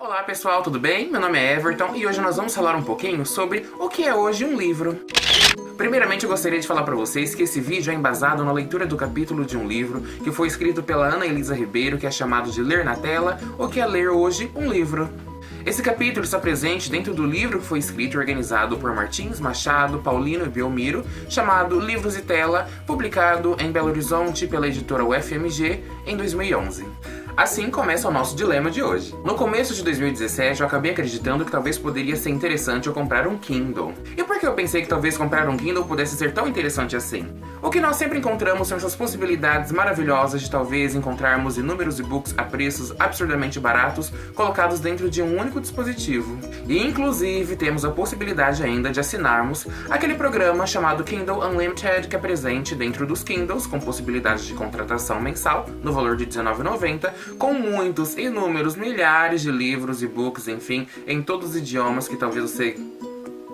Olá pessoal, tudo bem? Meu nome é Everton e hoje nós vamos falar um pouquinho sobre o que é hoje um livro. Primeiramente eu gostaria de falar para vocês que esse vídeo é embasado na leitura do capítulo de um livro que foi escrito pela Ana Elisa Ribeiro, que é chamado de Ler na Tela, ou que é Ler Hoje um Livro. Esse capítulo está presente dentro do livro que foi escrito e organizado por Martins, Machado, Paulino e Belmiro, chamado Livros e Tela, publicado em Belo Horizonte pela editora UFMG em 2011. Assim começa o nosso dilema de hoje. No começo de 2017, eu acabei acreditando que talvez poderia ser interessante eu comprar um Kindle. E por que eu pensei que talvez comprar um Kindle pudesse ser tão interessante assim? O que nós sempre encontramos são essas possibilidades maravilhosas de talvez encontrarmos inúmeros e-books a preços absurdamente baratos colocados dentro de um único dispositivo. E inclusive temos a possibilidade ainda de assinarmos aquele programa chamado Kindle Unlimited, que é presente dentro dos Kindles, com possibilidade de contratação mensal no valor de R$19,90, com muitos, inúmeros, milhares de livros, e-books, enfim, em todos os idiomas que talvez você,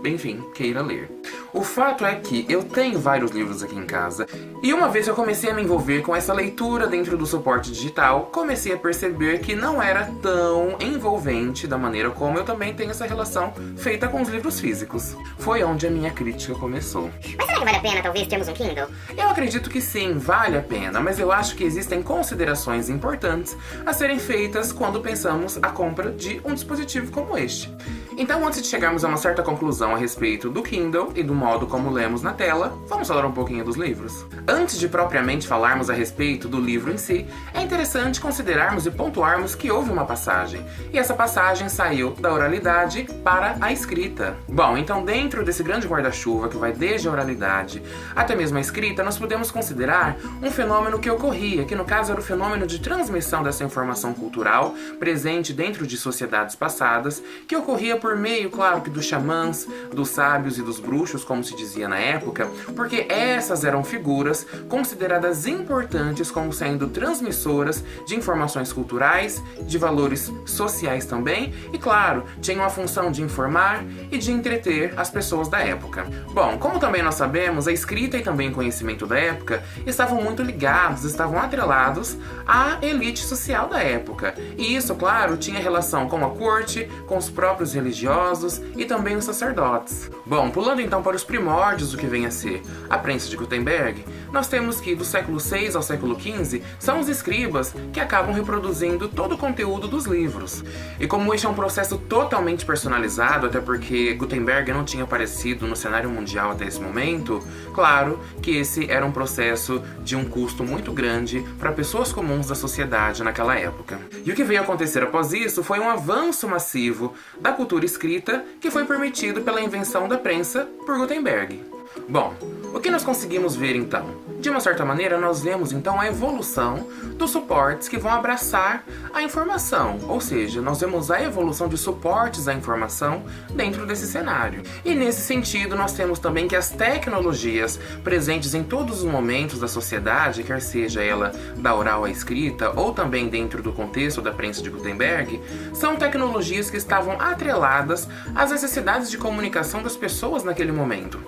enfim, queira ler. O fato é que eu tenho vários livros aqui em casa, e uma vez que eu comecei a me envolver com essa leitura dentro do suporte digital, comecei a perceber que não era tão envolvente da maneira como eu também tenho essa relação feita com os livros físicos. Foi onde a minha crítica começou. Mas será que vale a pena, talvez, termos um Kindle? Eu acredito que sim, vale a pena, mas eu acho que existem considerações importantes a serem feitas quando pensamos a compra de um dispositivo como este. Então, antes de chegarmos a uma certa conclusão a respeito do Kindle e do modo como lemos na tela, vamos falar um pouquinho dos livros. Antes de propriamente falarmos a respeito do livro em si, é interessante considerarmos e pontuarmos que houve uma passagem, e essa passagem saiu da oralidade para a escrita. Bom, então dentro desse grande guarda-chuva que vai desde a oralidade até mesmo a escrita, nós podemos considerar um fenômeno que ocorria, que no caso era o fenômeno de transmissão dessa informação cultural presente dentro de sociedades passadas, que ocorria por meio, claro, que dos xamãs, dos sábios e dos bruxos, como se dizia na época, porque essas eram figuras consideradas importantes como sendo transmissoras de informações culturais, de valores sociais também, e claro, tinham a função de informar e de entreter as pessoas da época. Bom, como também nós sabemos, a escrita e também o conhecimento da época estavam muito ligados, estavam atrelados à elite social da época. E isso, claro, tinha relação com a corte, com os próprios religiosos e também os sacerdotes. Bom, pulando então para os primórdios do que vem a ser a prensa de Gutenberg, nós temos que do século VI ao século XV são os escribas que acabam reproduzindo todo o conteúdo dos livros. E como este é um processo totalmente personalizado, até porque Gutenberg não tinha aparecido no cenário mundial até esse momento, claro que esse era um processo de um custo muito grande para pessoas comuns da sociedade naquela época. E o que veio acontecer após isso foi um avanço massivo da cultura escrita que foi permitido pela invenção da prensa por Gutenberg. Bom, o que nós conseguimos ver então? De uma certa maneira, nós vemos então a evolução dos suportes que vão abraçar a informação, ou seja, nós vemos a evolução de suportes à informação dentro desse cenário. E nesse sentido, nós temos também que as tecnologias presentes em todos os momentos da sociedade, quer seja ela da oral à escrita ou também dentro do contexto da prensa de Gutenberg, são tecnologias que estavam atreladas às necessidades de comunicação das pessoas naquele momento.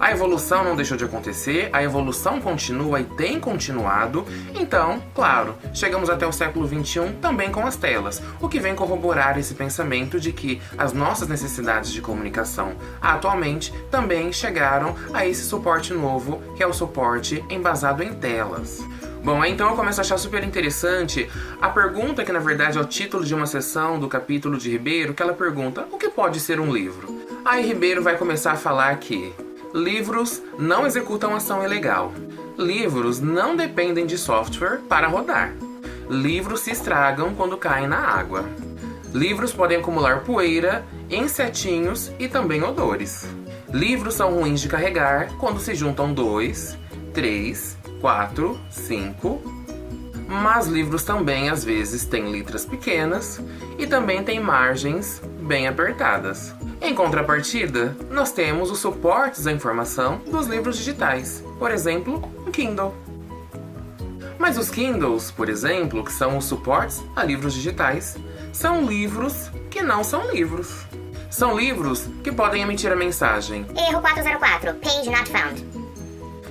A evolução não deixou de acontecer, a evolução continua e tem continuado, então, claro, chegamos até o século XXI também com as telas, o que vem corroborar esse pensamento de que as nossas necessidades de comunicação atualmente também chegaram a esse suporte novo, que é o suporte embasado em telas. Bom, então eu começo a achar super interessante a pergunta que na verdade é o título de uma sessão do capítulo de Ribeiro, que ela pergunta: o que pode ser um livro? Aí Ribeiro vai começar a falar que livros não executam ação ilegal. Livros não dependem de software para rodar. Livros se estragam quando caem na água. Livros podem acumular poeira, insetinhos e também odores. Livros são ruins de carregar quando se juntam 2, 3, 4, 5. Mas livros também às vezes têm letras pequenas e também têm margens bem apertadas. Em contrapartida, nós temos os suportes à informação dos livros digitais, por exemplo, um Kindle. Mas os Kindles, por exemplo, que são os suportes a livros digitais, são livros que não são livros. São livros que podem emitir a mensagem: Erro 404, page not found.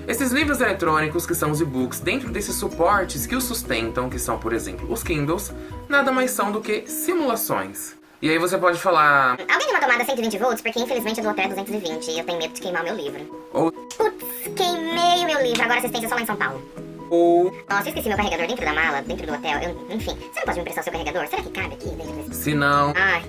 Esses livros eletrônicos, que são os e-books, dentro desses suportes que os sustentam, que são, por exemplo, os Kindles, nada mais são do que simulações. E aí você pode falar... Alguém tem uma tomada 120 volts? Porque infelizmente a do hotel é 220 e eu tenho medo de queimar o meu livro. Ou... Putz, queimei o meu livro, agora assistência só lá em São Paulo. Ou... Nossa, eu esqueci meu carregador dentro da mala, dentro do hotel. Enfim, você não pode me emprestar o seu carregador? Será que cabe aqui dentro desse... Se não... Ai,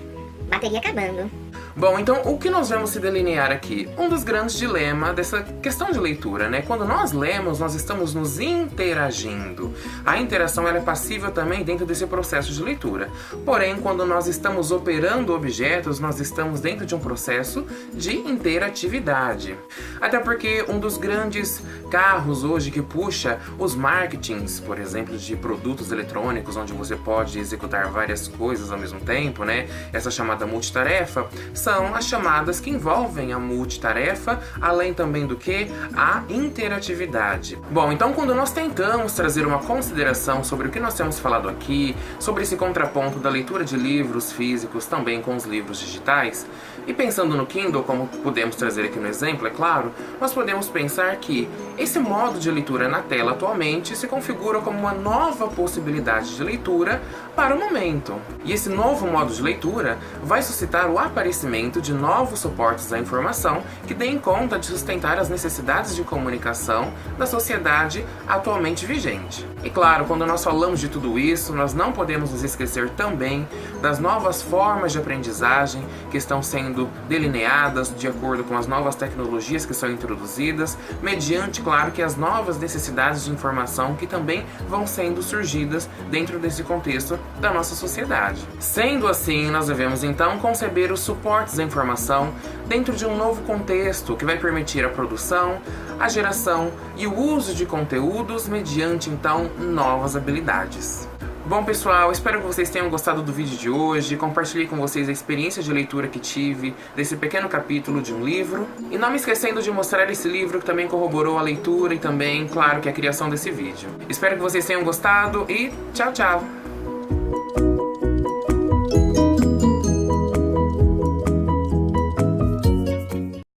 bateria acabando. Bom, então o que nós vamos se delinear aqui? Um dos grandes dilemas dessa questão de leitura, né? Quando nós lemos, nós estamos nos interagindo. A interação ela é passível também dentro desse processo de leitura. Porém, quando nós estamos operando objetos, nós estamos dentro de um processo de interatividade. Até porque um dos grandes carros hoje que puxa os marketings, por exemplo, de produtos eletrônicos, onde você pode executar várias coisas ao mesmo tempo, né? Essa chamada multitarefa, são as chamadas que envolvem a multitarefa, além também do que a interatividade. Bom, então quando nós tentamos trazer uma consideração sobre o que nós temos falado aqui, sobre esse contraponto da leitura de livros físicos também com os livros digitais, e pensando no Kindle, como podemos trazer aqui no exemplo, é claro, nós podemos pensar que esse modo de leitura na tela atualmente se configura como uma nova possibilidade de leitura para o momento. E esse novo modo de leitura vai suscitar o aparecimento de novos suportes à informação que deem conta de sustentar as necessidades de comunicação da sociedade atualmente vigente. E claro, quando nós falamos de tudo isso, nós não podemos nos esquecer também das novas formas de aprendizagem que estão sendo delineadas de acordo com as novas tecnologias que são introduzidas, mediante, claro, que as novas necessidades de informação que também vão sendo surgidas dentro desse contexto da nossa sociedade. Sendo assim, nós devemos então conceber os suportes à informação dentro de um novo contexto que vai permitir a produção, a geração e o uso de conteúdos mediante então novas habilidades. Bom pessoal, espero que vocês tenham gostado do vídeo de hoje, compartilhei com vocês a experiência de leitura que tive desse pequeno capítulo de um livro, e não me esquecendo de mostrar esse livro que também corroborou a leitura e também, claro, que a criação desse vídeo. Espero que vocês tenham gostado e tchau, tchau!